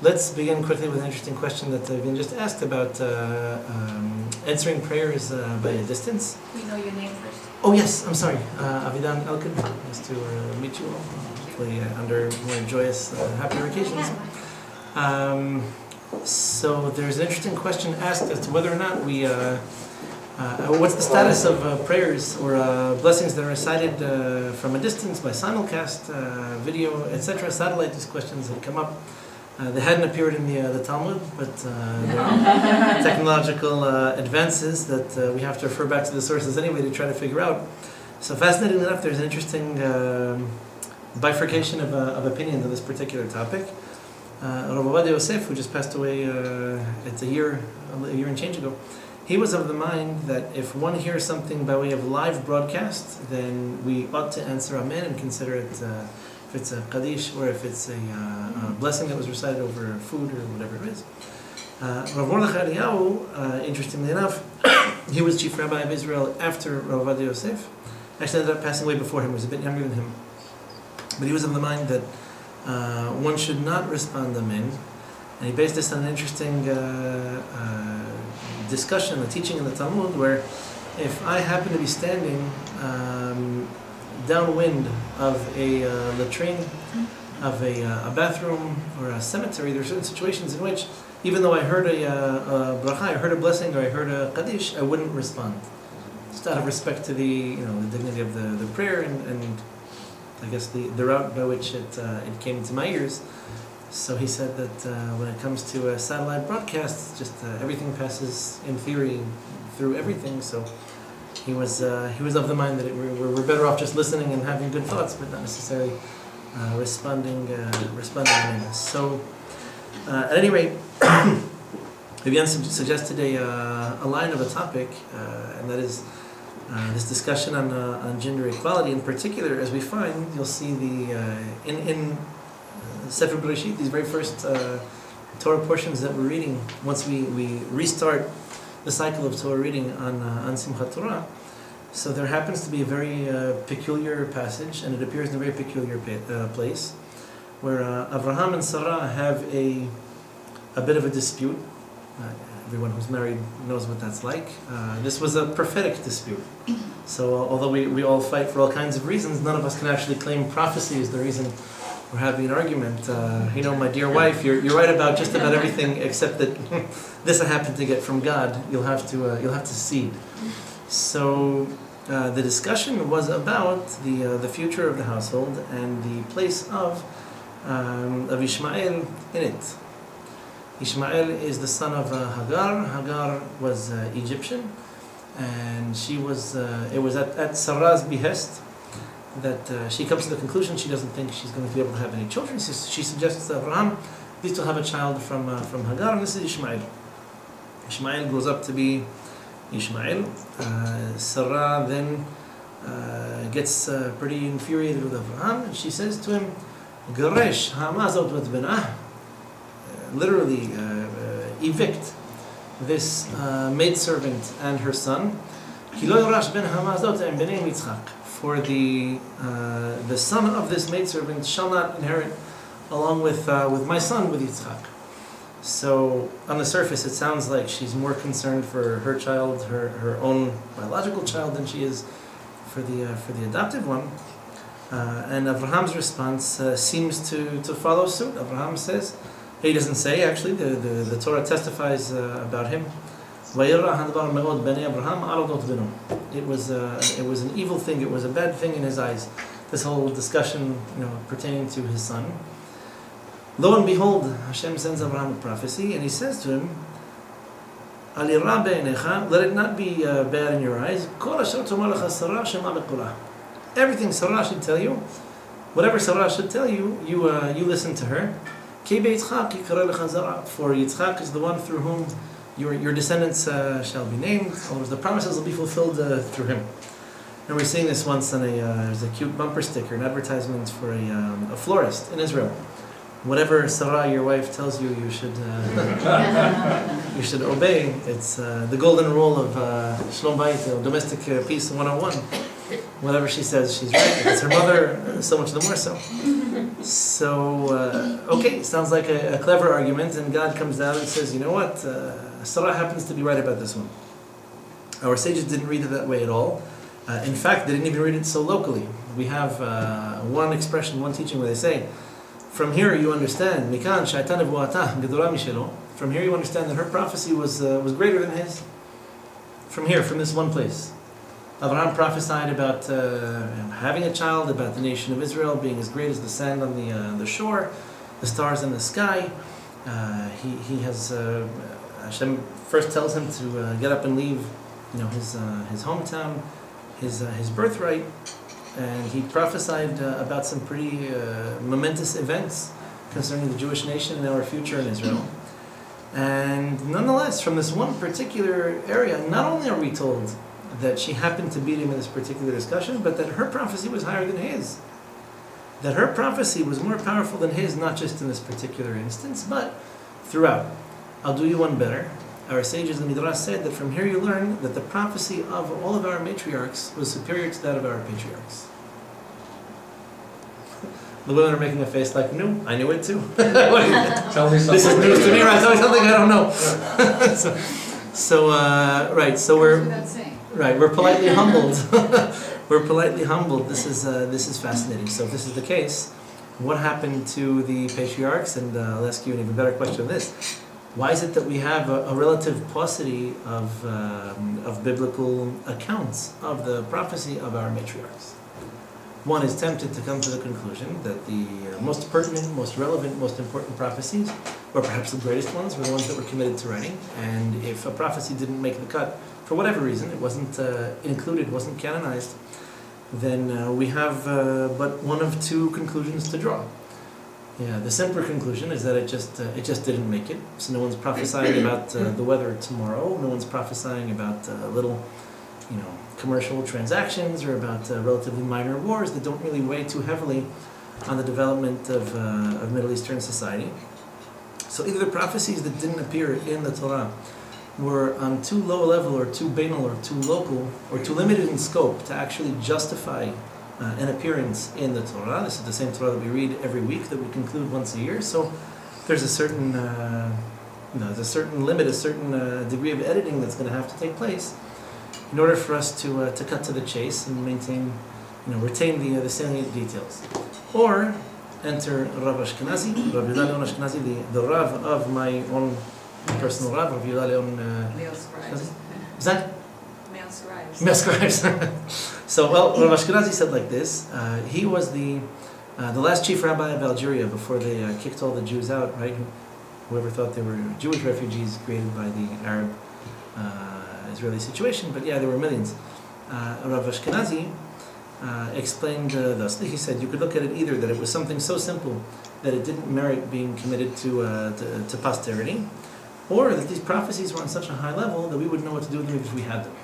Let's begin quickly with an interesting question that I've been just asked about answering prayers by a distance. We know your name first. Oh yes, I'm sorry. Avidan Elkin. Nice to meet you all. Hopefully under more joyous, happier occasions. So there's an interesting question asked as to whether or not we, what's the status of prayers or blessings that are recited from a distance by simulcast, video, etc. Satellite. These questions have come up. They hadn't appeared in the Talmud, but there are technological advances that we have to refer back to the sources anyway to try to figure out. So fascinatingly enough, there's an interesting bifurcation of opinions on this particular topic. Rav Ovadia Yosef, who just passed away, it's a year and change ago, he was of the mind that if one hears something by way of live broadcast, then we ought to answer Amen and consider it if it's a Kaddish or if it's a blessing that was recited over food or whatever it is. Rav Mordechai Eliyahu, interestingly enough, he was chief rabbi of Israel after Rav Ovadia Yosef. Actually ended up passing away before him, he was a bit younger than him. But he was of the mind that one should not respond Amen. And he based this on an interesting discussion, a teaching in the Talmud, where if I happen to be standing downwind of a latrine, of a bathroom or a cemetery, there are certain situations in which, even though I heard a bracha, I heard a blessing, or I heard a kaddish, I wouldn't respond. Just out of respect to the the dignity of the prayer and I guess the route by which it came to my ears. So he said that when it comes to satellite broadcasts, just everything passes in theory through everything. So he was of the mind that we're better off just listening and having good thoughts, but not necessarily responding. So at any rate, Vivian suggested a line of a topic, and that is this discussion on gender equality. In particular, as we find, you'll see in Sefer Bereshit, these very first Torah portions that we're reading, once we restart the cycle of Torah reading on Simchat Torah, so there happens to be a very peculiar passage, and it appears in a very peculiar place, where Avraham and Sarah have a bit of a dispute. Everyone who's married knows what that's like. This was a prophetic dispute. So although we all fight for all kinds of reasons, none of us can actually claim prophecy is the reason we're having an argument. My dear wife, you're right about just about everything except that this I happen to get from God. You'll have to cede. So the discussion was about the future of the household and the place of Ishmael in it. Ishmael is the son of Hagar. Hagar was Egyptian, and she was. It was at Sarah's behest that she comes to the conclusion she doesn't think she's going to be able to have any children. She suggests to Abraham, please to have a child from Hagar, and this is Ishmael. Ishmael grows up to be Ishmael. Sarah then gets pretty infuriated with Abraham, and she says to him, "Garesh ha'amazot vat benah." Literally evict this maidservant and her son. For the son of this maidservant shall not inherit along with my son, with Yitzchak. So on the surface it sounds like she's more concerned for her child, her own biological child, than she is for the adoptive one. And Abraham's response seems to follow suit. Abraham says, he doesn't say, actually, the Torah testifies about him. It was an evil thing, it was a bad thing in his eyes, this whole discussion pertaining to his son. Lo and behold, Hashem sends Abraham a prophecy, and he says to him, let it not be bad in your eyes. Everything Sarah should tell you, whatever Sarah should tell you, you listen to her. For Yitzchak is the one through whom your descendants shall be named. The promises will be fulfilled through him. And we're seeing this once on there's a cute bumper sticker, an advertisement for a florist in Israel. Whatever Sarah, your wife, tells you, you should you should obey. It's the golden rule of Shlom Bayit, domestic peace 101. Whatever she says, she's right. If it's her mother, so much the more so. So, okay, sounds like a clever argument, and God comes down and says, you know what, Sarah happens to be right about this one. Our sages didn't read it that way at all. In fact, they didn't even read it so locally. We have one expression, one teaching where they say, from here you understand, Mikan shaitan nevuata gedora mishelo. From here you understand that her prophecy was greater than his. From here, from this one place. Abraham prophesied about having a child, about the nation of Israel being as great as the sand on the shore, the stars in the sky. He has Hashem first tells him to get up and leave, his hometown, his birthright, and he prophesied about some pretty momentous events concerning the Jewish nation and our future in Israel. And nonetheless, from this one particular area, not only are we told that she happened to beat him in this particular discussion, but that her prophecy was higher than his. That her prophecy was more powerful than his, not just in this particular instance, but throughout. I'll do you one better. Our sages in the Midrash said that from here you learn that the prophecy of all of our matriarchs was superior to that of our patriarchs. The women are making a face like, no, I knew it too. Tell me something. This is news to me, right? Tell me something I don't know. So we're politely humbled. We're politely humbled. This is fascinating. So if this is the case, what happened to the patriarchs? And I'll ask you an even better question of this. Why is it that we have a relative paucity of biblical accounts of the prophecy of our matriarchs? One is tempted to come to the conclusion that the most pertinent, most relevant, most important prophecies, or perhaps the greatest ones, were the ones that were committed to writing. And if a prophecy didn't make the cut, for whatever reason, it wasn't included, wasn't canonized, then we have but one of two conclusions to draw. Yeah, the simpler conclusion is that it just didn't make it. So no one's prophesying about the weather tomorrow. No one's prophesying about little, commercial transactions or about relatively minor wars that don't really weigh too heavily on the development of Middle Eastern society. So either the prophecies that didn't appear in the Torah were on too low a level, or too banal, or too local, or too limited in scope to actually justify an appearance in the Torah. This is the same Torah that we read every week, that we conclude once a year. So there's a certain limit, a certain degree of editing that's going to have to take place in order for us to cut to the chase and maintain, retain the salient details. Or enter Rav Ashkenazi, Rav Yehuda Leon Ashkenazi, the Rav of my own personal Rav, Rav Yehuda Leon Ashkenazi. Is that? Male scribes. So, Rav Ashkenazi said like this. He was the last chief rabbi of Algeria before they kicked all the Jews out, right? Whoever thought they were Jewish refugees created by the Arab Israeli situation, but yeah, there were millions. Rav Ashkenazi explained thusly. He said you could look at it either that it was something so simple that it didn't merit being committed to posterity, or that these prophecies were on such a high level that we wouldn't know what to do with them if we had them.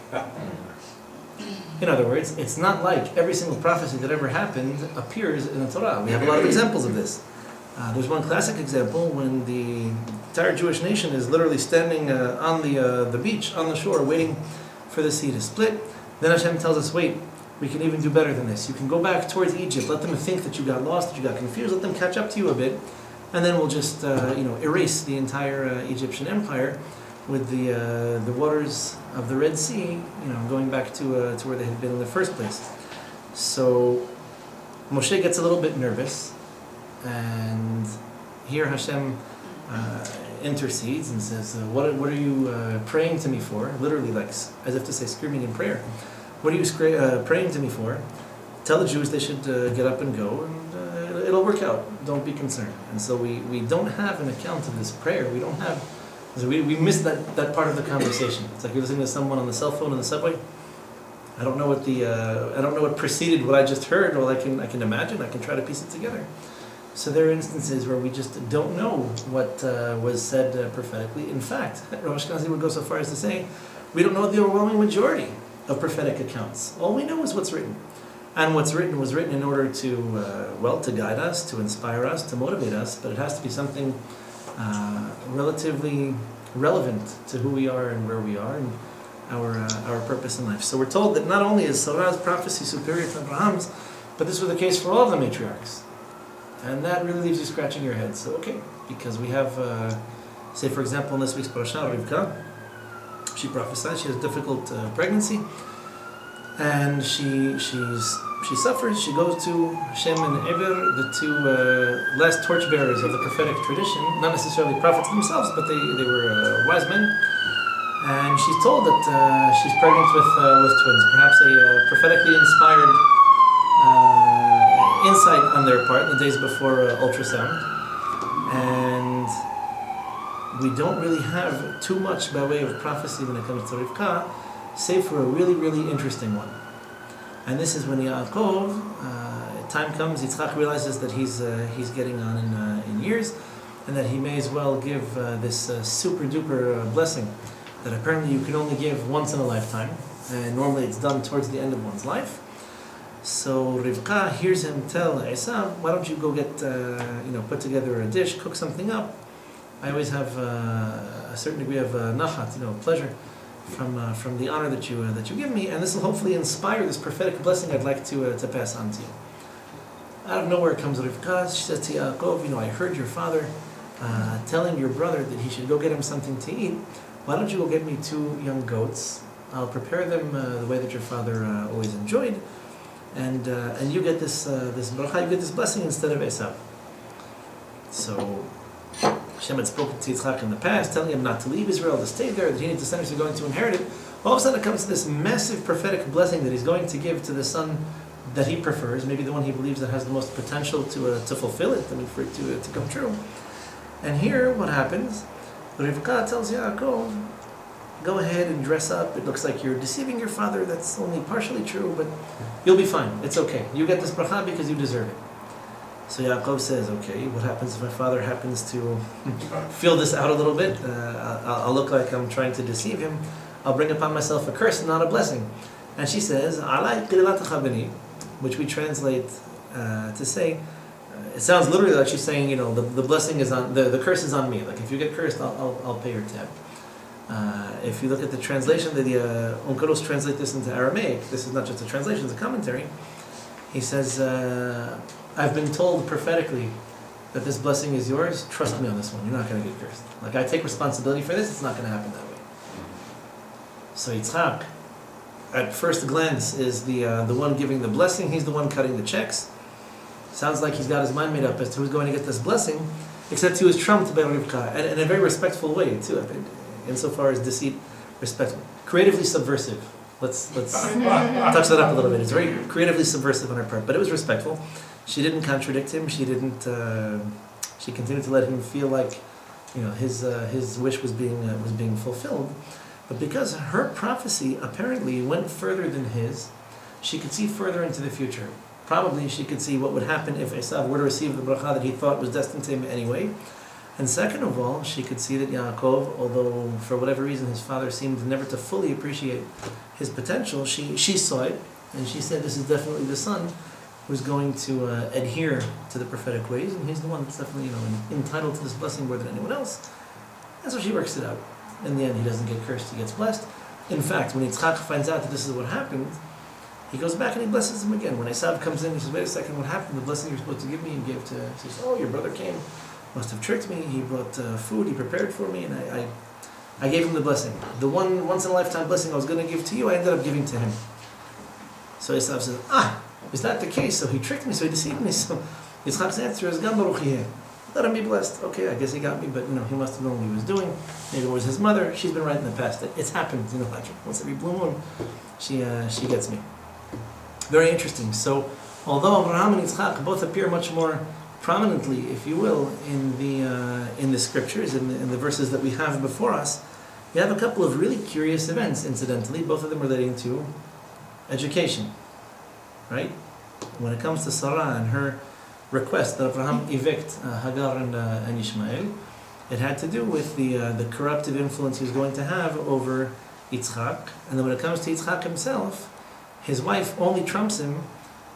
In other words, it's not like every single prophecy that ever happened appears in the Torah. We have a lot of examples of this. There's one classic example when the entire Jewish nation is literally standing on the beach, on the shore, waiting for the sea to split. Then Hashem tells us, wait, we can even do better than this. You can go back towards Egypt, let them think that you got lost, that you got confused, let them catch up to you a bit, and then we'll just erase the entire Egyptian empire with the waters of the Red Sea, going back to where they had been in the first place. So Moshe gets a little bit nervous, and here Hashem intercedes and says, what are you praying to me for? Literally, like as if to say, screaming in prayer. What are you praying to me for? Tell the Jews they should get up and go, and it'll work out. Don't be concerned. And so we don't have an account of this prayer. We don't have. So we missed that part of the conversation. It's like you're listening to someone on the cell phone in the subway. I don't know what preceded what I just heard. Well, I can imagine. I can try to piece it together. So there are instances where we just don't know what was said prophetically. In fact, Rav Ashkenazi would go so far as to say, we don't know the overwhelming majority of prophetic accounts. All we know is what's written. And what's written was written in order to guide us, to inspire us, to motivate us, but it has to be something relatively relevant to who we are and where we are and our purpose in life. So we're told that not only is Sarah's prophecy superior to Abraham's, but this was the case for all of the matriarchs. And that really leaves you scratching your head. So, okay, because we have, say for example, in this week's parasha, Rivka, she prophesied she has difficult pregnancy, and she suffers. She goes to Shem and Eber, the two last torchbearers of the prophetic tradition, not necessarily prophets themselves, but they were wise men. And she's told that she's pregnant with twins, perhaps a prophetically inspired insight on their part in the days before ultrasound. And we don't really have too much by way of prophecy when it comes to Rivka, save for a really, really interesting one. And this is when Yaakov, time comes, Yitzchak realizes that he's getting on in years, and that he may as well give this super duper blessing that apparently you can only give once in a lifetime, and normally it's done towards the end of one's life. So Rivka hears him tell Esav, why don't you go get, put together a dish, cook something up. I always have a certain degree of nachat, pleasure from the honor that you give me, and this will hopefully inspire this prophetic blessing I'd like to pass on to you. Out of nowhere comes Rivka. She says to Yaakov, I heard your father telling your brother that he should go get him something to eat. Why don't you go get me 2 young goats? I'll prepare them the way that your father always enjoyed, and you get this bracha, you get this blessing instead of Esav. So Hashem had spoken to Yitzchak in the past, telling him not to leave Israel, to stay there, that he and his descendants are going to inherit it. All of a sudden it comes to this massive prophetic blessing that he's going to give to the son that he prefers, maybe the one he believes that has the most potential to fulfill it, for it to come true. And here what happens? Rivka tells Yaakov, go ahead and dress up. It looks like you're deceiving your father. That's only partially true, but you'll be fine. It's okay. You get this bracha because you deserve it. So Yaakov says, okay, what happens if my father happens to feel this out a little bit? I'll look like I'm trying to deceive him. I'll bring upon myself a curse, not a blessing. And she says, Alai qililatecha b'ni, which we translate to say, it sounds literally like she's saying, the blessing is on, the curse is on me. Like if you get cursed, I'll pay your tab. If you look at the translation, the Onkelos translate this into Aramaic. This is not just a translation, it's a commentary. He says, I've been told prophetically that this blessing is yours. Trust me on this one. You're not going to get cursed. Like I take responsibility for this. It's not going to happen that way. So Yitzchak, at first glance, is the one giving the blessing. He's the one cutting the checks. Sounds like he's got his mind made up as to who's going to get this blessing, except he was trumped by Rivka, and in a very respectful way too. Insofar as deceit, respectful, creatively subversive. Let's touch that up a little bit. It's very creatively subversive on her part, but it was respectful. She didn't contradict him. She didn't. She continued to let him feel like, his wish was being fulfilled. But because her prophecy apparently went further than his, she could see further into the future. Probably she could see what would happen if Esav were to receive the bracha that he thought was destined to him anyway. And second of all, she could see that Yaakov, although for whatever reason his father seemed never to fully appreciate his potential, she saw it, and she said, this is definitely the son who's going to adhere to the prophetic ways, and he's the one that's definitely entitled to this blessing more than anyone else. And so she works it out. In the end, he doesn't get cursed, he gets blessed. In fact, when Yitzchak finds out that this is what happened, he goes back and he blesses him again. When Esav comes in, he says, wait a second, what happened? The blessing you're supposed to give me, he gave to... He says, oh, your brother came, must have tricked me. He brought food, he prepared for me, and I gave him the blessing. The one once-in-a-lifetime blessing I was going to give to you, I ended up giving to him. So Esav says, is that the case? So he tricked me, so he deceived me. So Yitzchak's answer is, Gam Baruch Yeh. Let him be blessed. Okay, I guess he got me, but he must have known what he was doing. Maybe it was his mother. She's been right in the past. It's happened, like once every blue moon, she gets me. Very interesting. So, although Abraham and Yitzchak both appear much more prominently, if you will, in the scriptures, in the verses that we have before us, you have a couple of really curious events, incidentally, both of them relating to education. Right? When it comes to Sarah and her request that Abraham evict Hagar and Ishmael, it had to do with the corruptive influence he was going to have over Yitzchak. And then when it comes to Yitzchak himself, his wife only trumps him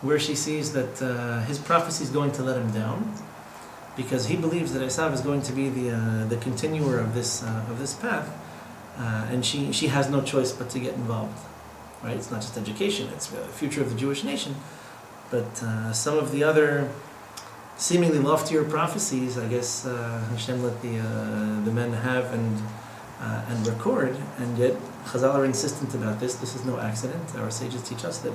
where she sees that his prophecy is going to let him down, because he believes that Esav is going to be the continuer of this path, and she has no choice but to get involved. Right? It's not just education; it's the future of the Jewish nation. But some of the other seemingly loftier prophecies, I guess Hashem let the men have and record, and yet Chazal are insistent about this. This is no accident. Our sages teach us that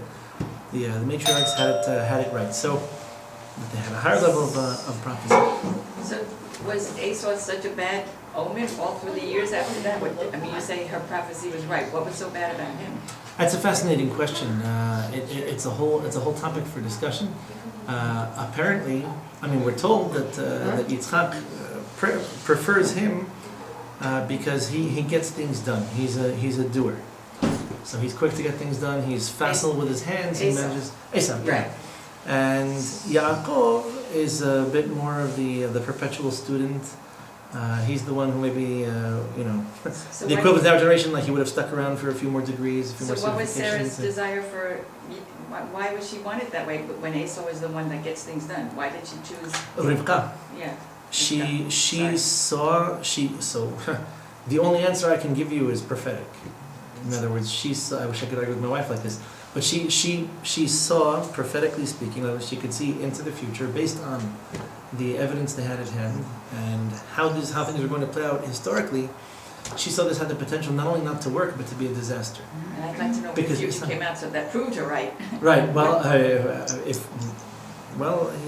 the matriarchs had it right. So that they had a higher level of prophecy. So was Esau such a bad omen all through the years after that? I mean, you say her prophecy was right. What was so bad about him? That's a fascinating question. It's a whole topic for discussion. Apparently, I mean, we're told that Yitzchak prefers him because he gets things done. He's a doer. So he's quick to get things done. He's facile with his hands. He manages. Esau, right. And Yaakov is a bit more of the perpetual student. He's the one who maybe, So the equivalent of our generation, like he would have stuck around for a few more degrees, a few more certifications. So what was Sarah's desire for, why was she want it that way, but when Esau is the one that gets things done? Why did she choose? Rivka. Yeah. She saw, so the only answer I can give you is prophetic. In other words, she saw, I wish I could argue with my wife like this, but she saw, prophetically speaking, in other words, she could see into the future based on the evidence they had at hand and how things were going to play out historically. She saw this had the potential not only not to work, but to be a disaster. And I'd like to know when the future came out, so that proved her right. Right, well,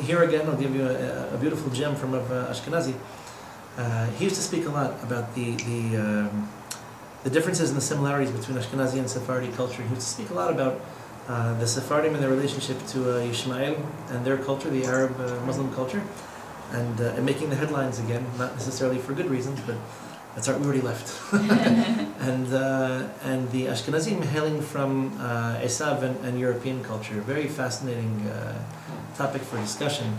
here again, I'll give you a beautiful gem from Ashkenazi. He used to speak a lot about the differences and the similarities between Ashkenazi and Sephardi culture. He used to speak a lot about the Sephardim and their relationship to Ishmael and their culture, the Arab Muslim culture, and making the headlines again, not necessarily for good reasons, but that's right, we already left. and the Ashkenazim hailing from Esav and European culture, very fascinating topic for discussion.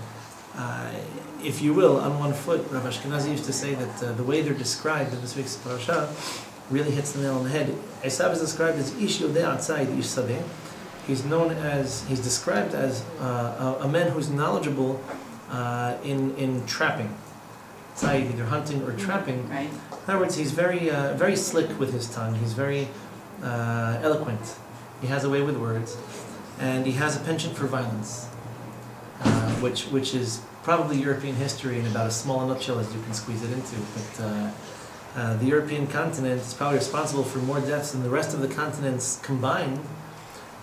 If you will, on one foot, Rav Ashkenazi used to say that the way they're described in this week's parasha really hits the nail on the head. Esav is described as Ish Yodeh Atzai Ish Sadeh. He's described as a man who's knowledgeable in trapping. Tzayid, either hunting or trapping. Right. In other words, he's very slick with his tongue. He's very eloquent. He has a way with words, and he has a penchant for violence, which is probably European history in about as small a nutshell as you can squeeze it into. But the European continent is probably responsible for more deaths than the rest of the continents combined,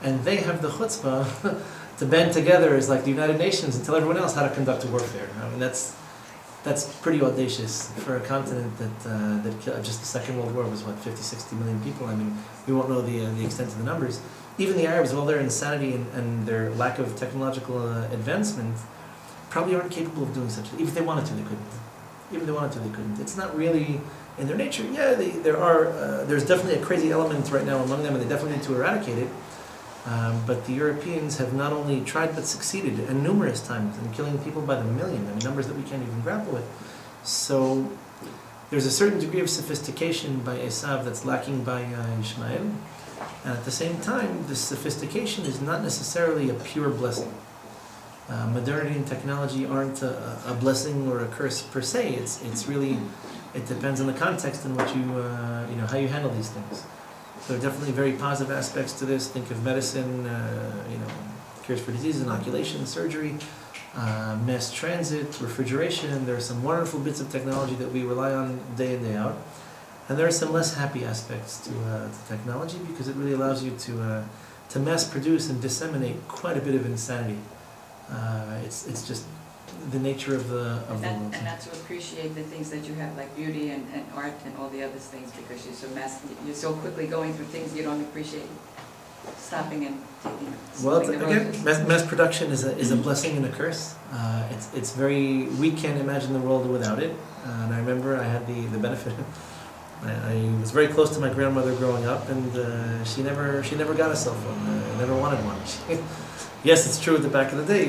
and they have the chutzpah to band together as like the United Nations and tell everyone else how to conduct a warfare. I mean, that's pretty audacious for a continent that killed. Just the Second World War was 50, 60 million people. I mean, we won't know the extent of the numbers. Even the Arabs, with all their insanity and their lack of technological advancement, probably aren't capable of doing such. Even if they wanted to, they couldn't. Even if they wanted to, they couldn't. It's not really in their nature. Yeah, there's definitely a crazy element right now among them, and they definitely need to eradicate it. But the Europeans have not only tried but succeeded, and numerous times, in killing people by the million. I mean, numbers that we can't even grapple with. So there's a certain degree of sophistication by Esav that's lacking by Ishmael. And at the same time, this sophistication is not necessarily a pure blessing. Modernity and technology aren't a blessing or a curse per se. It's really, it depends on the context in which how you handle these things. So there are definitely very positive aspects to this. Think of medicine, cures for disease, inoculation, surgery, mass transit, refrigeration. There are some wonderful bits of technology that we rely on day in, day out. And there are some less happy aspects to technology because it really allows you to mass produce and disseminate quite a bit of insanity. It's just the nature of the world. And not to appreciate the things that you have, like beauty and art and all the other things, because you're so quickly going through things you don't appreciate. Stopping and taking. Well, again, mass production is a blessing and a curse. We can't imagine the world without it. And I remember I had the benefit. I was very close to my grandmother growing up, and she never got a cell phone. Never wanted one. Yes, it's true. At the back of the day,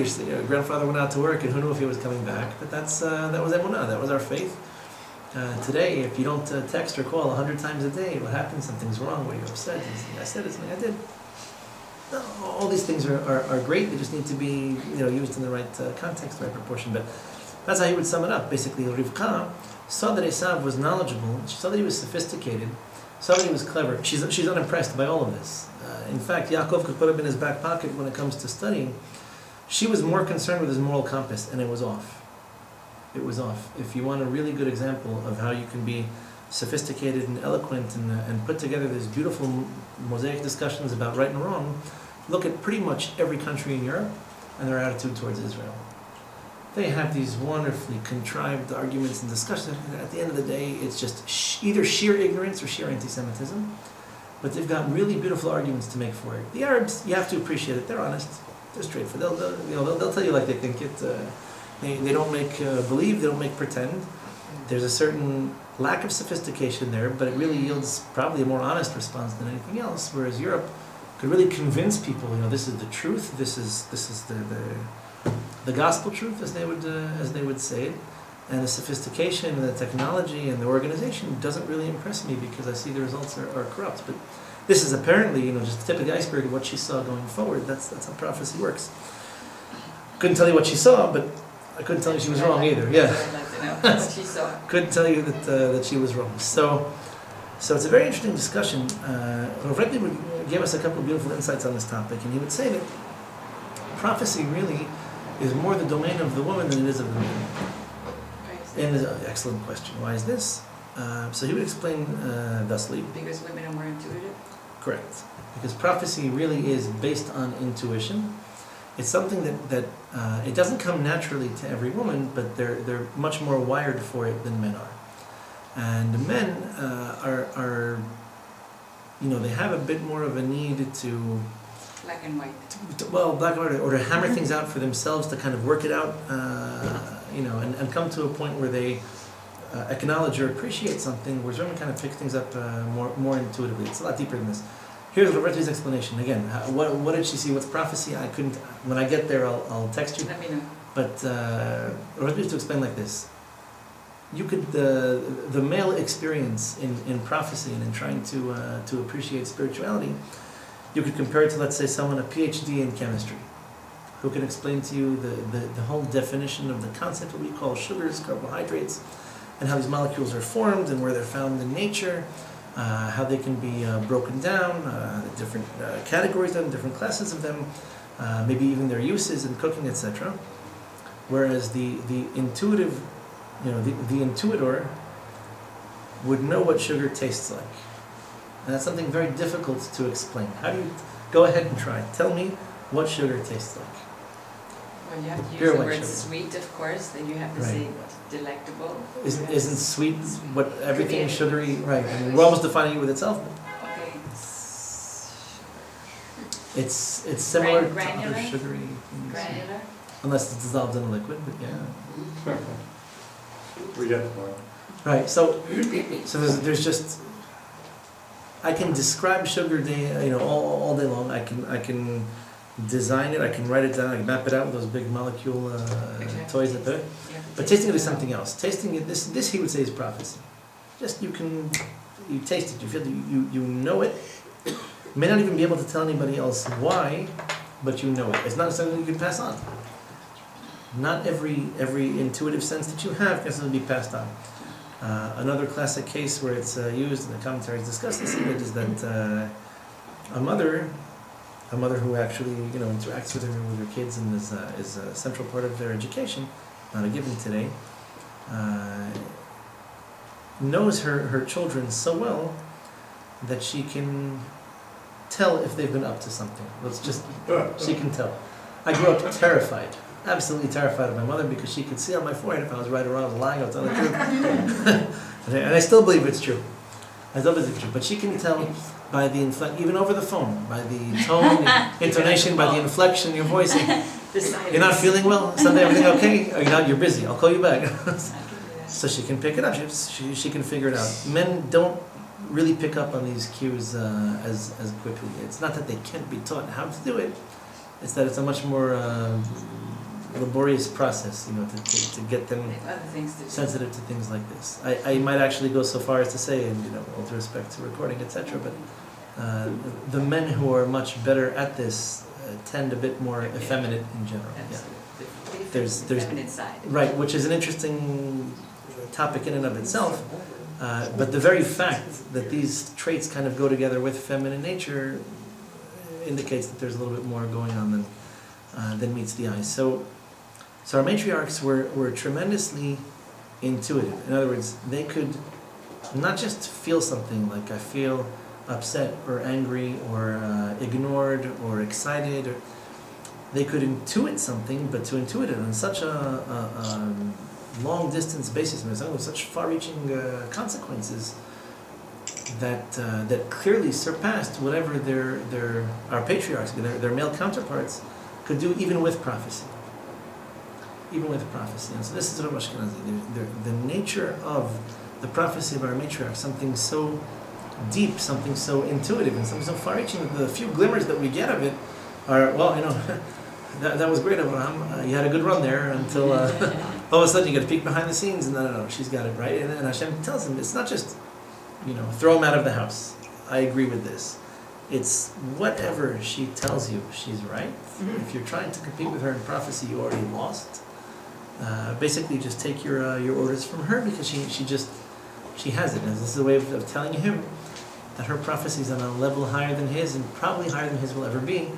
grandfather went out to work, and who knew if he was coming back? But that was emunah. That was our faith. Today, if you don't text or call 100 times a day, what happens? Something's wrong. What are you upset? I said it's something I did. No, all these things are great. They just need to be used in the right context, the right proportion. But that's how he would sum it up. Basically, Rivka saw that Esav was knowledgeable. She saw that he was sophisticated. Saw that he was clever. She's unimpressed by all of this. In fact, Yaakov could put him in his back pocket when it comes to studying. She was more concerned with his moral compass, and it was off. It was off. If you want a really good example of how you can be sophisticated and eloquent and put together these beautiful mosaic discussions about right and wrong, look at pretty much every country in Europe and their attitude towards Israel. They have these wonderfully contrived arguments and discussions. At the end of the day, it's just either sheer ignorance or sheer anti-Semitism. But they've got really beautiful arguments to make for it. The Arabs, you have to appreciate it. They're honest. They're straightforward. They'll tell you like they think it. They don't make believe. They don't make pretend. There's a certain lack of sophistication there, but it really yields probably a more honest response than anything else. Whereas Europe could really convince people, this is the truth. This is the gospel truth, as they would say it. And the sophistication and the technology and the organization doesn't really impress me because I see the results are corrupt. But this is apparently, just the tip of the iceberg of what she saw going forward. That's how prophecy works. Couldn't tell you what she saw, but I couldn't tell you she was wrong either. Yeah. I'd like to know what she saw. Couldn't tell you that she was wrong. So it's a very interesting discussion. Rav Redley gave us a couple of beautiful insights on this topic, and he would say that prophecy really is more the domain of the woman than it is of the man. And it's an excellent question. Why is this? So he would explain thusly. Because women are more intuitive? Correct. Because prophecy really is based on intuition. It's something that it doesn't come naturally to every woman, but they're much more wired for it than men are. And men are they have a bit more of a need to Black and white. Black and white, or to hammer things out for themselves, to kind of work it out, and come to a point where they acknowledge or appreciate something, whereas women kind of pick things up more intuitively. It's a lot deeper than this. Here's Roberta's explanation. Again, what did she see? What's prophecy? I couldn't. When I get there, I'll text you. Let me know. But Roberta used to explain like this. You could the male experience in prophecy and in trying to appreciate spirituality. You could compare it to, let's say, someone a PhD in chemistry, who can explain to you the whole definition of the concept of what we call sugars, carbohydrates, and how these molecules are formed and where they're found in nature, how they can be broken down, the different categories of them, different classes of them, maybe even their uses in cooking, etc. Whereas the intuitive, the intuitor would know what sugar tastes like. And that's something very difficult to explain. How do you, go ahead and try. Tell me what sugar tastes like. Well, you have to use Pure the white word sugar. sweet, of course, then you have to Right. say delectable. Isn't sweet what everything Yeah. sugary, right? I mean, we're almost defining it with itself. Okay. It's similar to Granular? other sugary things. Granular? Unless it's dissolved in a liquid, but yeah. We get more. Right, so there's just, I can describe sugar day, all day long. I can design it, I can write it down, I can map it out with those big molecule toys that do it. Yeah. But tasting it is something else. Tasting it, this he would say is prophecy. Just you taste it, you feel it, you know it. May not even be able to tell anybody else why, but you know it. It's not something you can pass on. Not every intuitive sense that you have can suddenly be passed on. Another classic case where it's used, and the commentaries discuss this image, is that a mother who actually interacts with her kids and is a central part of their education, not a given today, knows her children so well that she can tell if they've been up to something. She can tell. I grew up terrified. Absolutely terrified of my mother because she could see on my forehead if I was right or wrong, I was lying, I was telling the truth. And I still believe it's true. I still believe it's true. But she can tell by the even over the phone, by the tone, the intonation, by the inflection in your voice. You're not feeling well? Sunday, everything okay? Or you're busy, I'll call you back. So she can pick it up, she can figure it out. Men don't really pick up on these cues as quickly. It's not that they can't be taught how to do it, it's that it's a much more laborious process, to get them Other things to do. sensitive to things like this. I might actually go so far as to say, and all due respect to recording, etc., but the men who are much better at this tend a bit more effeminate in general. Yeah. Absolutely. There's- feminine side. Right, which is an interesting topic in and of itself. But the very fact that these traits kind of go together with feminine nature indicates that there's a little bit more going on than meets the eye. So our matriarchs were tremendously intuitive. In other words, they could not just feel something like I feel upset or angry or ignored or excited, or they could intuit something, but to intuit it on such a long distance basis, with such far-reaching consequences that clearly surpassed whatever our patriarchs, their male counterparts, could do, even with prophecy. Even with prophecy. And so this is Rav Ashkenazi. The nature of the prophecy of our matriarch, something so deep, something so intuitive, and something so far-reaching, that the few glimmers that we get of it are, that was great, Abraham. You had a good run there until all of a sudden you get a peek behind the scenes, and no, she's got it right. And then Hashem tells him, it's not just, throw him out of the house. I agree with this. It's whatever she tells you, she's right. Mm-hmm. If you're trying to compete with her in prophecy, you already lost. Basically, just take your orders from her, because she has it. And this is a way of telling him that her prophecy is on a level higher than his, and probably higher than his will ever be.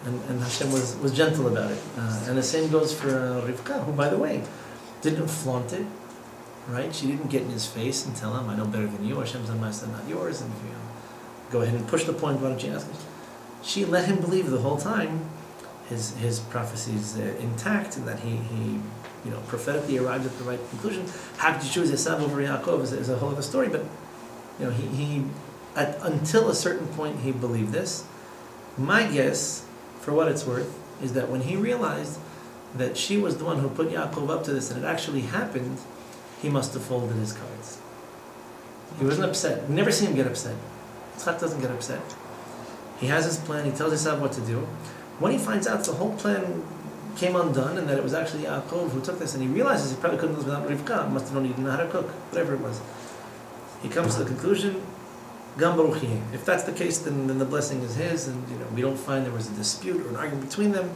And Hashem was gentle about it. And the same goes for Rivka, who, by the way, didn't flaunt it, right? She didn't get in his face and tell him, I know better than you, Hashem's on my side, not yours, and go ahead and push the point, why don't you ask us? She let him believe the whole time his prophecies intact, and that he prophetically arrived at the right conclusion. How could you choose Esav over Yaakov is a whole other story, but he until a certain point he believed this. My guess, for what it's worth, is that when he realized that she was the one who put Yaakov up to this, and it actually happened, he must have folded his cards. He wasn't upset. We never see him get upset. Yitzchak doesn't get upset. He has his plan, he tells Esav what to do. When he finds out the whole plan came undone, and that it was actually Yaakov who took this, and he realizes he probably couldn't live without Rivka, must have known he didn't know how to cook, whatever it was. He comes to the conclusion, Gam Baruch Yeh. If that's the case, then the blessing is his, and we don't find there was a dispute or an argument between them.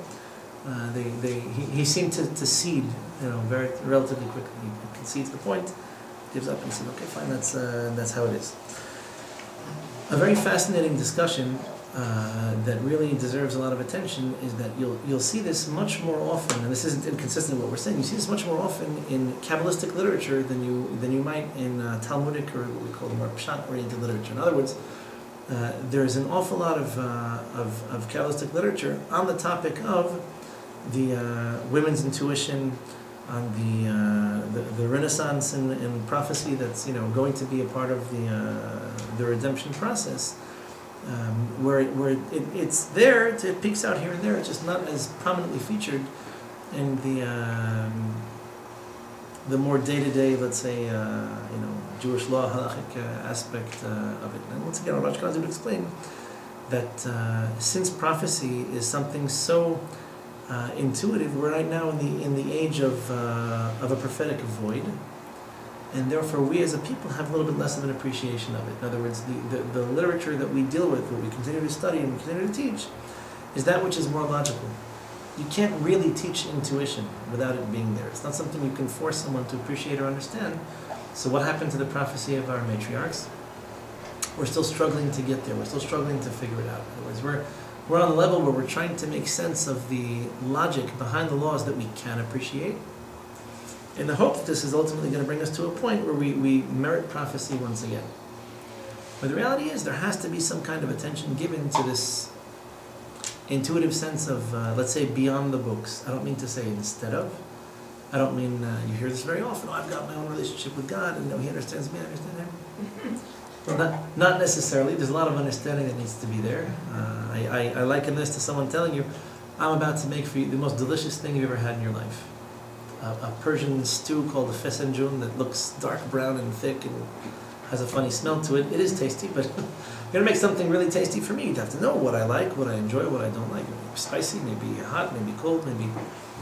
He seemed to cede, very relatively quickly. He concedes the point, gives up, and said, "Okay, fine, that's how it is." A very fascinating discussion that really deserves a lot of attention is that you'll see this much more often, and this isn't inconsistent with what we're saying. You see this much more often in Kabbalistic literature than you might in Talmudic, or what we call the more Pshat-oriented literature. In other words, there's an awful lot of Kabbalistic literature on the topic of the women's intuition, on the Renaissance in prophecy that's going to be a part of the redemption process. Where it's there, it peeks out here and there. It's just not as prominently featured in the more day-to-day, let's say, Jewish law halachic aspect of it. And once again, Rav Ashkenazi would explain that since prophecy is something so intuitive, we're right now in the age of a prophetic void. And therefore, we as a people have a little bit less of an appreciation of it. In other words, the literature that we deal with, what we continue to study and we continue to teach, is that which is more logical. You can't really teach intuition without it being there. It's not something you can force someone to appreciate or understand. So what happened to the prophecy of our matriarchs? We're still struggling to get there. We're still struggling to figure it out. In other words, we're on a level where we're trying to make sense of the logic behind the laws that we can appreciate, in the hope that this is ultimately going to bring us to a point where we merit prophecy once again. But the reality is there has to be some kind of attention given to this intuitive sense of, let's say, beyond the books. I don't mean to say instead of. I don't mean, you hear this very often, I've got my own relationship with God, and He understands me, I understand Him. Not necessarily. There's a lot of understanding that needs to be there. I liken this to someone telling you, I'm about to make for you the most delicious thing you've ever had in your life. A Persian stew called the fesenjun that looks dark brown and thick and has a funny smell to it. It is tasty, but you're going to make something really tasty for me. You'd have to know what I like, what I enjoy, what I don't like. Maybe spicy, maybe hot, maybe cold, maybe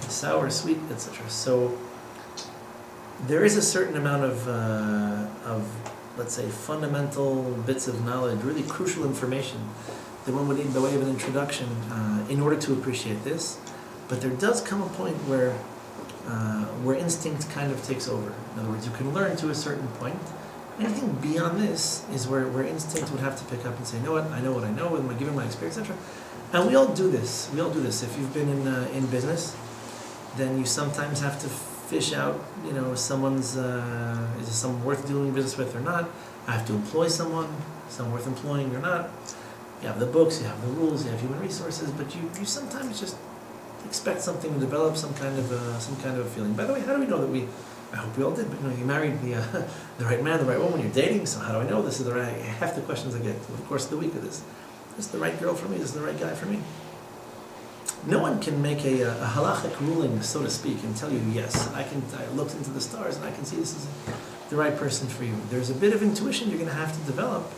sour, sweet, etc. So there is a certain amount of let's say, fundamental bits of knowledge, really crucial information that one would need by way of an introduction in order to appreciate this. But there does come a point where instinct kind of takes over. In other words, you can learn to a certain point. Anything beyond this is where instinct would have to pick up and say, you know what I know, given my experience, etc. And we all do this. We all do this. If you've been in business, then you sometimes have to fish out, someone's, is this someone worth doing business with or not? I have to employ someone worth employing or not. You have the books, you have the rules, you have human resources, but you sometimes just expect something to develop some kind of a feeling. By the way, how do we know that I hope we all did, but you married the right man, the right woman, you're dating, so how do I know this is the right, half the questions I get over the course of the week of this. Is this the right girl for me? Is this the right guy for me? No one can make a halachic ruling, so to speak, and tell you, yes, I looked into the stars and I can see this is the right person for you. There's a bit of intuition you're going to have to develop,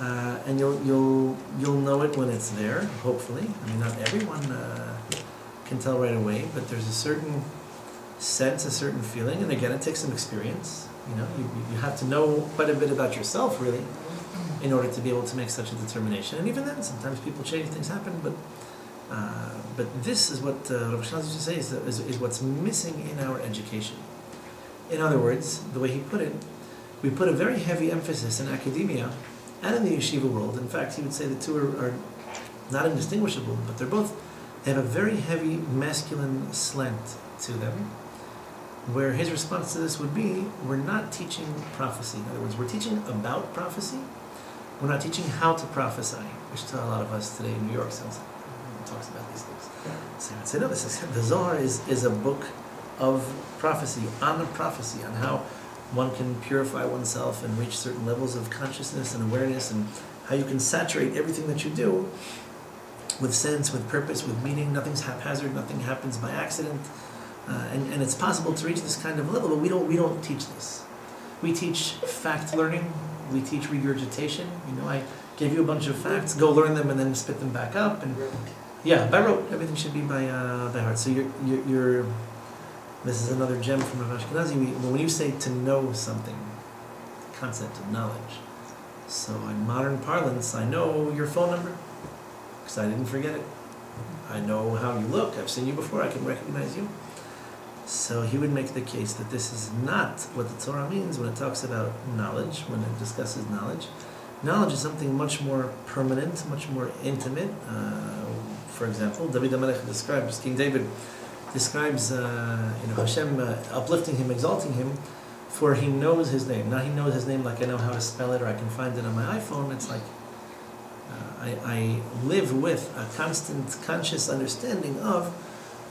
and you'll know it when it's there, hopefully. I mean, not everyone can tell right away, but there's a certain sense, a certain feeling, and again, it takes some experience. You have to know quite a bit about yourself, really, in order to be able to make such a determination. And even then, sometimes people change, things happen, but this is what Rav Ashkenazi used to say is what's missing in our education. In other words, the way he put it, we put a very heavy emphasis in academia and in the yeshiva world. In fact, he would say the two are not indistinguishable, but they have a very heavy masculine slant to them, where his response to this would be, we're not teaching prophecy. In other words, we're teaching about prophecy, we're not teaching how to prophesy, which to a lot of us today in New York sounds like talks about these things. So I would say, no, the Zohar is a book of prophecy, on prophecy, on how one can purify oneself and reach certain levels of consciousness and awareness, and how you can saturate everything that you do with sense, with purpose, with meaning. Nothing's haphazard, nothing happens by accident. And it's possible to reach this kind of level, but we don't teach this. We teach fact learning, we teach regurgitation. I gave you a bunch of facts, go learn them and then spit them back up. And yeah, by rote, everything should be by heart. So you're this is another gem from Rav Ashkenazi. When you say to know something, the concept of knowledge. So in modern parlance, I know your phone number because I didn't forget it. I know how you look. I've seen you before. I can recognize you. So he would make the case that this is not what the Torah means when it talks about knowledge, when it discusses knowledge. Knowledge is something much more permanent, much more intimate. For example, David HaMelech describes, King David describes Hashem uplifting him, exalting him, for he knows his name. Not he knows his name like I know how to spell it or I can find it on my iPhone. It's like I live with a constant conscious understanding of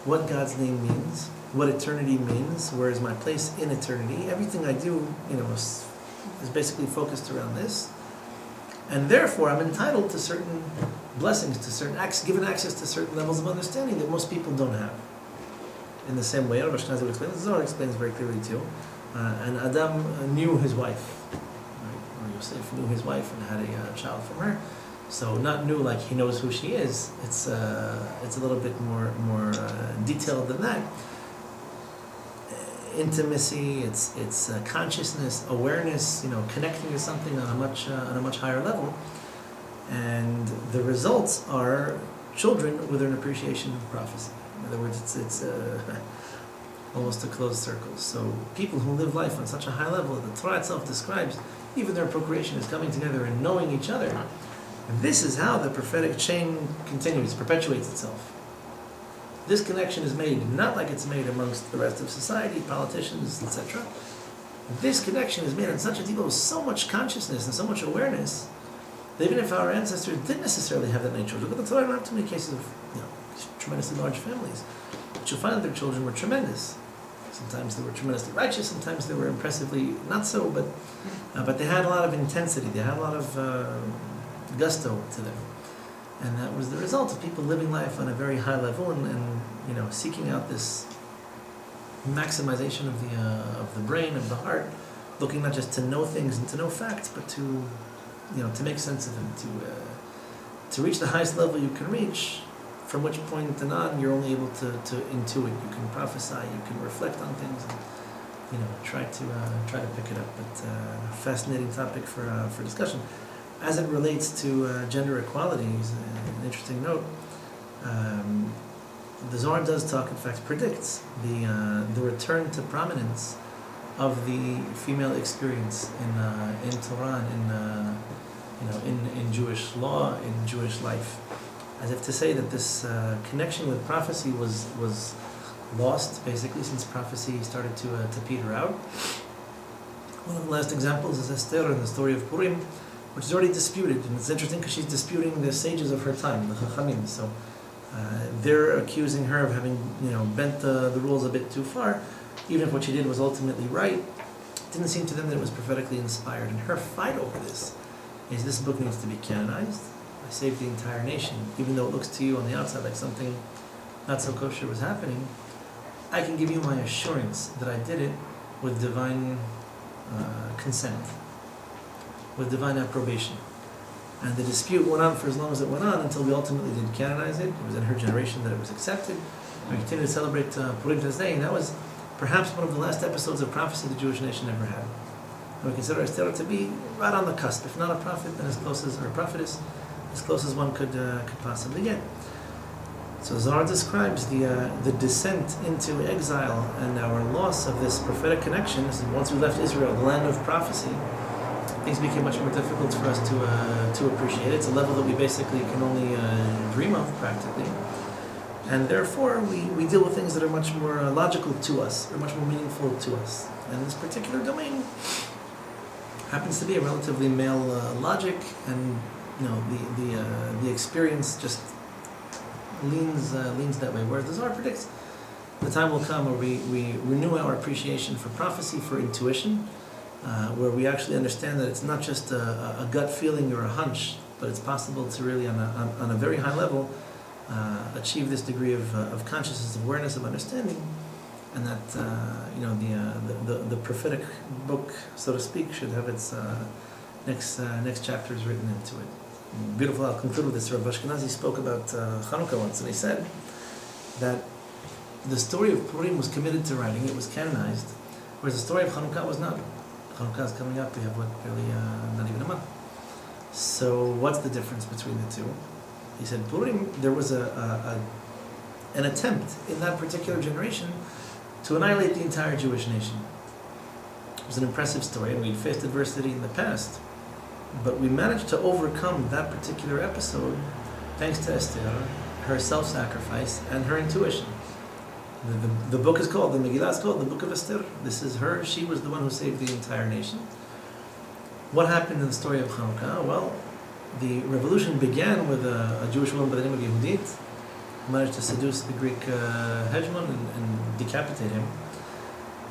what God's name means, what eternity means, where is my place in eternity. Everything I do, is basically focused around this. And therefore, I'm entitled to certain blessings, to certain given access to certain levels of understanding that most people don't have. In the same way, Rav Ashkenazi would explain, the Zohar explains very clearly too. And Adam knew his wife, right? Or Yosef knew his wife and had a child from her. So not knew like he knows who she is. It's a little bit more detailed than that. Intimacy, it's consciousness, awareness, connecting to something on a much higher level, and the results are children with an appreciation of prophecy. In other words, it's almost a closed circle. So people who live life on such a high level, the Torah itself describes, even their procreation is coming together and knowing each other. And this is how the prophetic chain continues, perpetuates itself. This connection is made not like it's made amongst the rest of society, politicians, etc. This connection is made on such a deep level, with so much consciousness and so much awareness, that even if our ancestors didn't necessarily have that many children, but the Torah don't have too many cases of tremendously large families, but you'll find that their children were tremendous. Sometimes they were tremendously righteous, sometimes they were impressively not so, but they had a lot of intensity, they had a lot of gusto to them. And that was the result of people living life on a very high level and seeking out this maximization of the brain, of the heart, looking not just to know things and to know facts, but to make sense of them, to reach the highest level you can reach, from which point on you're only able to intuit. You can prophesy, you can reflect on things, and try to pick it up. But fascinating topic for discussion. As it relates to gender equality, an interesting note. The Zohar does talk, in fact, predicts the return to prominence of the female experience in Torah, in Jewish law, in Jewish life. as if to say that this connection with prophecy was lost, basically, since prophecy started to peter out. One of the last examples is Esther in the story of Purim, which is already disputed, and it's interesting because she's disputing the sages of her time, the Chachamim. So they're accusing her of having, bent the rules a bit too far, even if what she did was ultimately right. It didn't seem to them that it was prophetically inspired. And her fight over this is this book needs to be canonized. I saved the entire nation, even though it looks to you on the outside like something not so kosher was happening. I can give you my assurance that I did it with divine consent, with divine approbation. And the dispute went on for as long as it went on until we ultimately did canonize it. It was in her generation that it was accepted. We continue to celebrate Purim to this day, and that was perhaps one of the last episodes of prophecy the Jewish nation ever had. And we consider Esther to be right on the cusp, if not a prophet, then as close as, or a prophetess, as close as one could possibly get. So Zohar describes the descent into exile and our loss of this prophetic connection. Once we left Israel, the land of prophecy, things became much more difficult for us to appreciate. It's a level that we basically can only dream of, practically. And therefore, we deal with things that are much more logical to us, or much more meaningful to us. And this particular domain happens to be a relatively male logic, and the experience just leans that way. Whereas the Zohar predicts the time will come where we renew our appreciation for prophecy, for intuition, where we actually understand that it's not just a gut feeling or a hunch, but it's possible to really, on a very high level, achieve this degree of consciousness, of awareness, of understanding, and that the prophetic book, so to speak, should have its next chapters written into it. Beautiful. I'll conclude with this. Rav Ashkenazi spoke about Chanukah once, and he said that the story of Purim was committed to writing; it was canonized, whereas the story of Chanukah was not. Chanukah is coming up. We have barely not even a month. So, what's the difference between the two? He said Purim, there was an attempt in that particular generation to annihilate the entire Jewish nation. It was an impressive story, and we'd faced adversity in the past. But we managed to overcome that particular episode thanks to Esther, her self-sacrifice, and her intuition. The book is called, the Megillah is called the Book of Esther. This is her. She was the one who saved the entire nation. What happened in the story of Chanukah? Well, the revolution began with a Jewish woman by the name of Yehudit, who managed to seduce the Greek hegemon and decapitate him.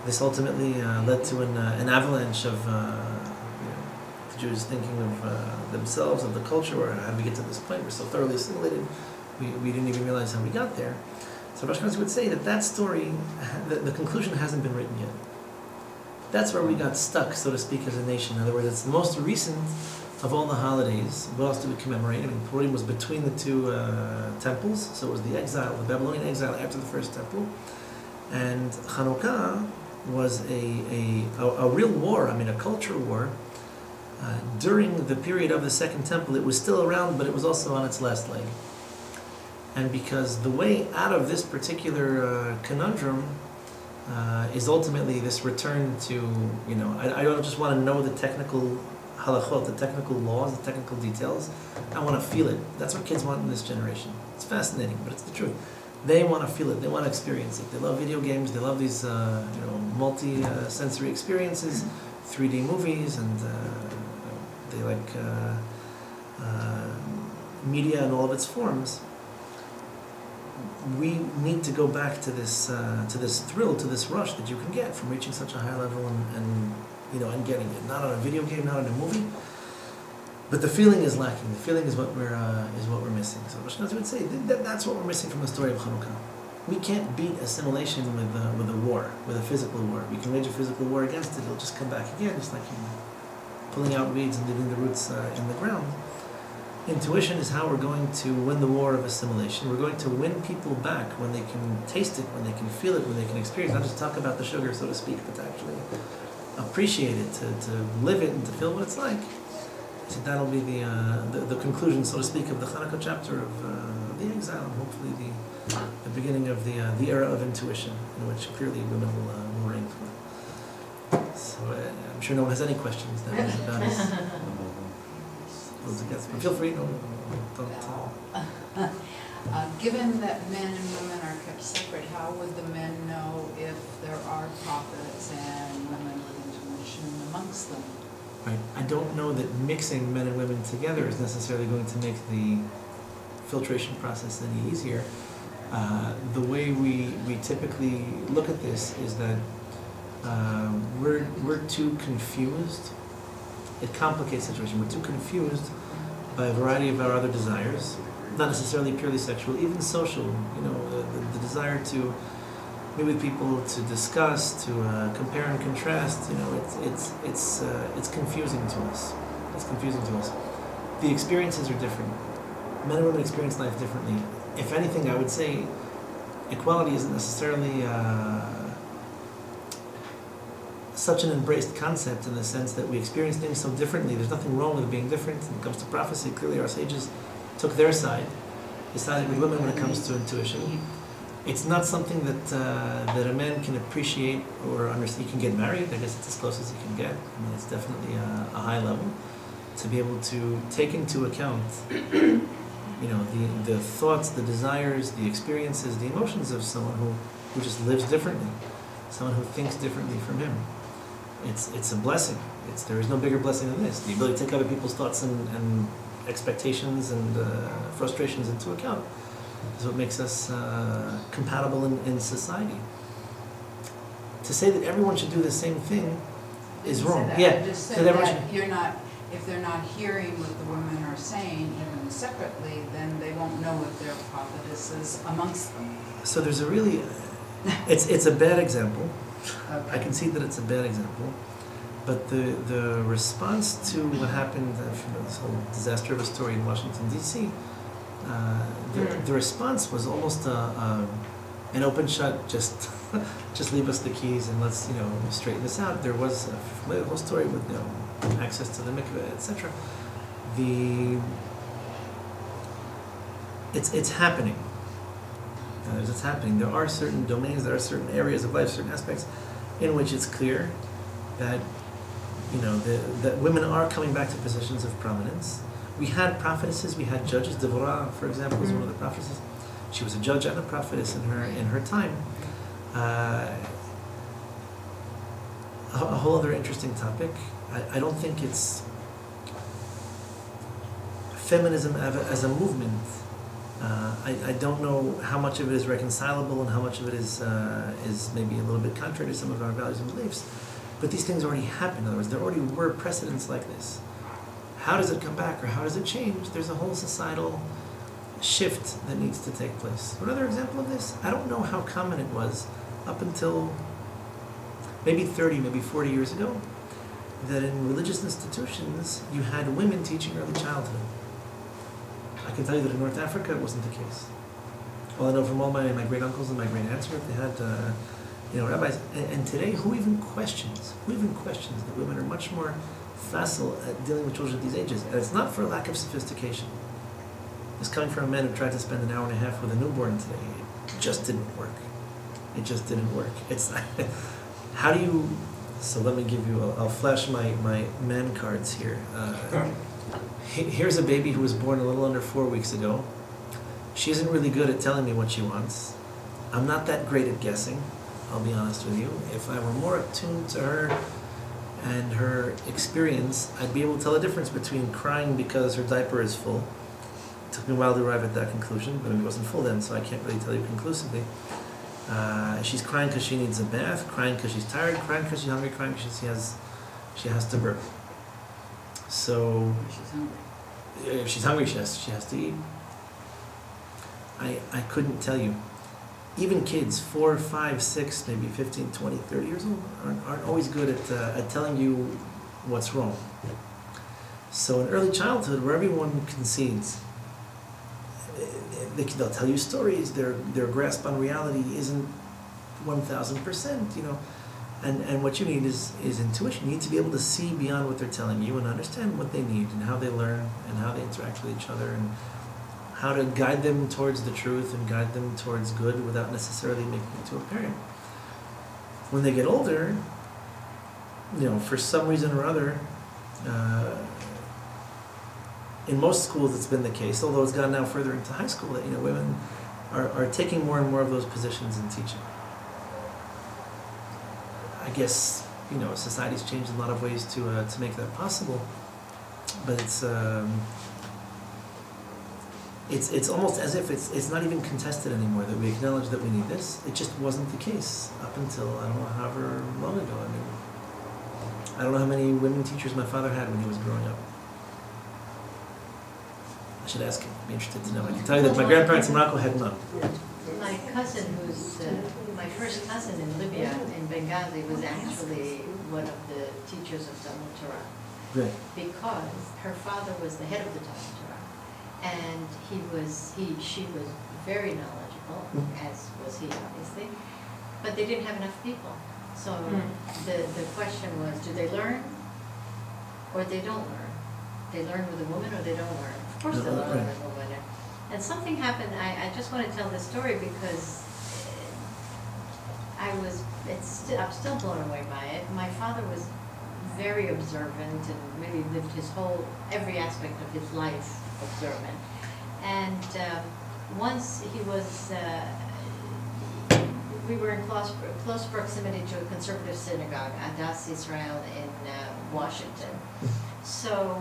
This ultimately led to an avalanche of the Jews thinking of themselves, of the culture, or how did we get to this point? We're so thoroughly assimilated, we didn't even realize how we got there. So Rosh Hashanah would say that story, the conclusion hasn't been written yet. That's where we got stuck, so to speak, as a nation. In other words, it's the most recent of all the holidays. What else do we commemorate? I mean, Purim was between the two temples, so it was the exile, the Babylonian exile after the first temple. And Chanukah was a real war, a culture war. During the period of the Second Temple, it was still around, but it was also on its last leg. And because the way out of this particular conundrum is ultimately this return to, I don't just want to know the technical halachot, the technical laws, the technical details. I want to feel it. That's what kids want in this generation. It's fascinating, but it's the truth. They want to feel it. They want to experience it. They love video games. They love these, multi-sensory experiences, 3D movies, and they like media in all of its forms. We need to go back to this thrill, to this rush that you can get from reaching such a high level and getting it. Not on a video game, not on a movie, but the feeling is lacking. The feeling is what we're missing. So Rosh Hashanah would say that's what we're missing from the story of Chanukah. We can't beat assimilation with a war, with a physical war. We can wage a physical war against it; it'll just come back again, just like pulling out weeds and leaving the roots in the ground. Intuition is how we're going to win the war of assimilation. We're going to win people back when they can taste it, when they can feel it, when they can experience it. Not just talk about the sugar, so to speak, but to actually appreciate it, to live it, and to feel what it's like. So that'll be the conclusion, so to speak, of the Chanukah chapter of the exile, and hopefully the beginning of the era of intuition, in which clearly women will reign through. So I'm sure no one has any questions that is about us. But feel free, don't. Given that men and women are kept separate, how would the men know if there are prophets and women with intuition amongst them? Right. I don't know that mixing men and women together is necessarily going to make the filtration process any easier. The way we typically look at this is that we're too confused. It complicates the situation. We're too confused by a variety of our other desires, not necessarily purely sexual, even social. You know, the desire to meet with people, to discuss, to compare and contrast. You know, it's confusing to us. It's confusing to us. The experiences are different. Men and women experience life differently. If anything, I would say equality isn't necessarily such an embraced concept in the sense that we experience things so differently. There's nothing wrong with being different. When it comes to prophecy, clearly our sages took their side. They sided with women when it comes to intuition. It's not something that a man can appreciate or understand. You can get married. I guess it's as close as you can get. I mean, it's definitely a high level to be able to take into account, you know, the thoughts, the desires, the experiences, the emotions of someone who just lives differently, someone who thinks differently from him. It's a blessing. There is no bigger blessing than this. The ability to take other people's thoughts and expectations and frustrations into account is what makes us compatible in society. To say that everyone should do the same thing is wrong. I just said that everyone that you're not, if they're not hearing what the women are saying, even separately, then they won't know if there are prophetesses amongst them. So there's a really, it's a bad example. Okay. I can see that it's a bad example, but the response to what happened, this whole disaster of a story in Washington D.C., the response was almost an open shut. Just leave us the keys and let's straighten this out. There was a whole story with access to the mikveh, etc. It's happening. It's happening. There are certain domains, there are certain areas of life, certain aspects in which it's clear that that women are coming back to positions of prominence. We had prophetesses, we had judges. Devorah, for example, was one of the prophetesses. She was a judge and a prophetess in her time. A whole other interesting topic. I don't think it's feminism as a movement. I don't know how much of it is reconcilable and how much of it is maybe a little bit contrary to some of our values and beliefs. But these things already happened. In other words, there already were precedents like this. How does it come back or how does it change? There's a whole societal shift that needs to take place. Another example of this, I don't know how common it was up until maybe 30, maybe 40 years ago, that in religious institutions you had women teaching early childhood. I can tell you that in North Africa it wasn't the case. Well, I know from all my great uncles and my great aunts here, they had rabbis. And today, who even questions that women are much more facile at dealing with children at these ages? And it's not for a lack of sophistication. It's coming from a man who tried to spend an hour and a half with a newborn today. It just didn't work. It just didn't work. It's how do you? So let me give you. I'll flash my man cards here. Here's a baby who was born a little under 4 weeks ago. She isn't really good at telling me what she wants. I'm not that great at guessing, I'll be honest with you. If I were more attuned to her and her experience, I'd be able to tell the difference between crying because her diaper is full. It took me a while to arrive at that conclusion, but it wasn't full then, so I can't really tell you conclusively. She's crying because she needs a bath, crying because she's tired, crying because she's hungry, crying because she has to burp. So She's hungry. if she's hungry, she has to eat. I couldn't tell you. Even kids, 4, 5, 6, maybe 15, 20, 30 years old, aren't always good at telling you what's wrong. So in early childhood, where everyone concedes, they'll tell you stories. Their grasp on reality isn't 1,000%. And what you need is intuition. You need to be able to see beyond what they're telling you and understand what they need and how they learn and how they interact with each other and how to guide them towards the truth and guide them towards good without necessarily making it too apparent. When they get older, for some reason or other, in most schools it's been the case, although it's gone now further into high school, that women are taking more and more of those positions in teaching. I guess society's changed in a lot of ways to make that possible, but it's almost as if it's not even contested anymore that we acknowledge that we need this. It just wasn't the case up until I don't know however long ago. I mean, I don't know how many women teachers my father had when he was growing up. I should ask him. I'd be interested to know. I can tell you that my grandparents in Morocco had none. My cousin, who's my first cousin in Libya, in Benghazi, was actually one of the teachers of Talmud Torah. Right. Because her father was the head of the Talmud Torah, and she was very knowledgeable, as was he obviously, but they didn't have enough people. So the question was, do they learn or they don't learn? They learn with a woman or they don't learn? Of course they learn with a woman. And something happened, I just want to tell this story because I'm still blown away by it. My father was very observant and really lived every aspect of his life observant. And once we were in close proximity to a conservative synagogue, Adas Israel in Washington. So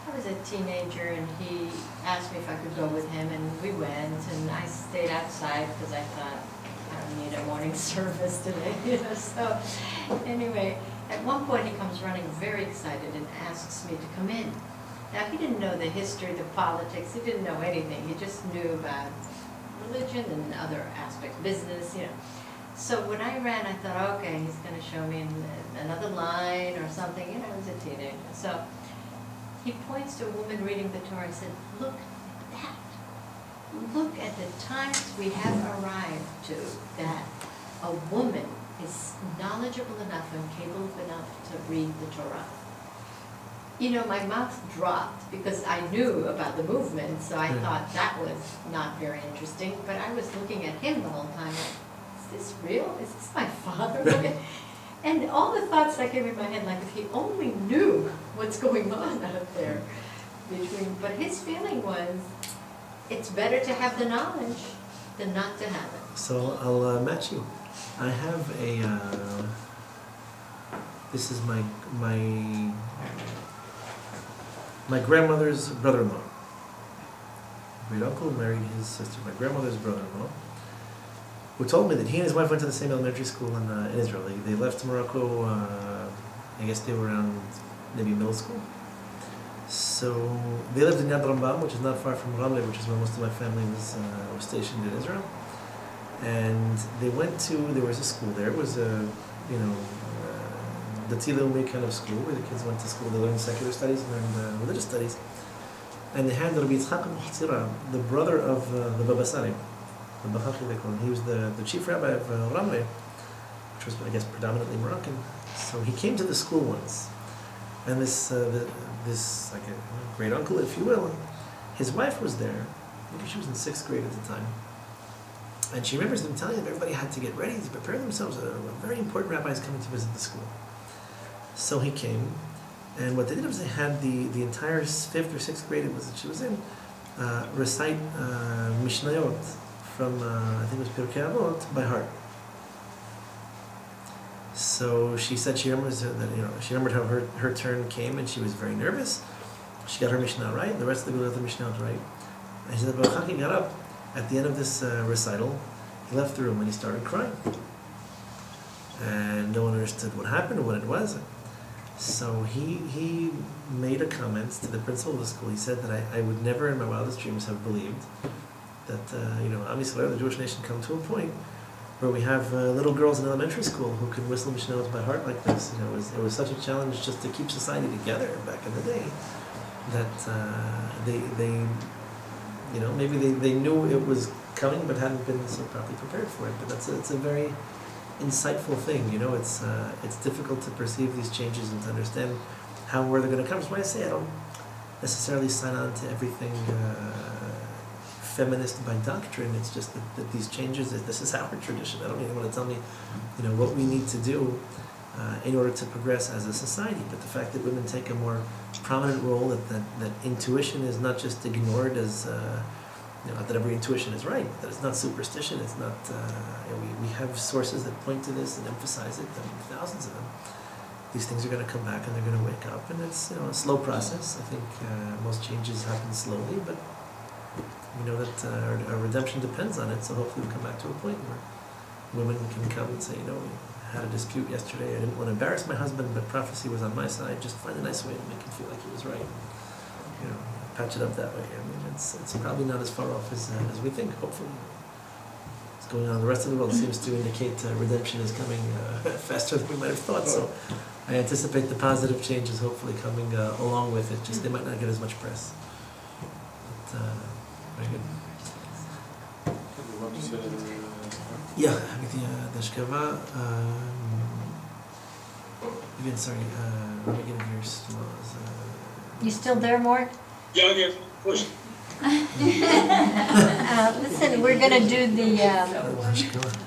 I was a teenager and he asked me if I could go with him, and we went, and I stayed outside because I thought I don't need a morning service today. So anyway, at one point he comes running very excited and asks me to come in. Now he didn't know the history, the politics, he didn't know anything. He just knew about religion and other aspects, business, So when I ran, I thought, okay, he's going to show me another line or something. I was a teenager. So he points to a woman reading the Torah and said, look at that. Look at the times we have arrived to that a woman is knowledgeable enough and capable enough to read the Torah. My mouth dropped because I knew about the movement, so I thought that was not very interesting. But I was looking at him the whole time, like, is this real? Is this my father? And all the thoughts that came in my head, like if he only knew what's going on out there but his feeling was, it's better to have the knowledge than not to have it. So I'll match you. I have this is my grandmother's brother-in-law. Great uncle married his sister, my grandmother's brother-in-law, who told me that he and his wife went to the same elementary school in Israel. They left Morocco, I guess they were around maybe middle school. So they lived in Yad Rambam, which is not far from Ramle, which is where most of my family was stationed in Israel. And there was a school there. It was the Tilumi kind of school where the kids went to school. They learned secular studies and learned religious studies. And they had Rabbi Yitzchak Muhtira, the brother of the Baba Sari, the Bachachi they call him. He was the chief rabbi of Ramle, which was, I guess, predominantly Moroccan. So he came to the school once, and this like a great uncle, if you will, his wife was there. I think she was in 6th grade at the time. And she remembers them telling them everybody had to get ready to prepare themselves. A very important rabbi is coming to visit the school. So he came, and what they did was they had the entire 5th or 6th grade it was that she was in recite Mishnayot from I think it was Pirkei Avot by heart. So she said she remembers that she remembered how her turn came, and she was very nervous. She got her Mishnah right, the rest of the people got the Mishnah right. And she said, Bachachi got up at the end of this recital. He left the room and he started crying, and no one understood what happened or what it was. So he made a comment to the principal of the school. He said that I would never in my wildest dreams have believed that Am Yisrael, the Jewish nation, come to a point where we have little girls in elementary school who could whistle Mishnayot by heart like this. It was such a challenge just to keep society together back in the day that they maybe they knew it was coming but hadn't been so properly prepared for it. But it's a very insightful thing. It's difficult to perceive these changes and to understand where they're going to come. That's why I say I don't necessarily sign on to everything feminist by doctrine. It's just that these changes, this is our tradition. I don't even want to tell me what we need to do in order to progress as a society. But the fact that women take a more prominent role, that intuition is not just ignored as, not that every intuition is right, that it's not superstition, it's not, we have sources that point to this and emphasize it, thousands of them. These things are going to come back and they're going to wake up, and it's a slow process. I think most changes happen slowly, but we know that our redemption depends on it, so hopefully we'll come back to a point where women can come and say, we had a dispute yesterday, I didn't want to embarrass my husband, but prophecy was on my side, just find a nice way to make him feel like he was right. Patch it up that way. I mean, it's probably not as far off as we think, hopefully. What's going on in the rest of the world seems to indicate redemption is coming faster than we might have thought, so I anticipate the positive changes hopefully coming along with it, just they might not get as much press. But, very good. Yeah, the Shkava. Again, sorry, let me get into your slows. You still there, Mort? Yeah, okay, push. Listen, we're gonna do the, Shkava.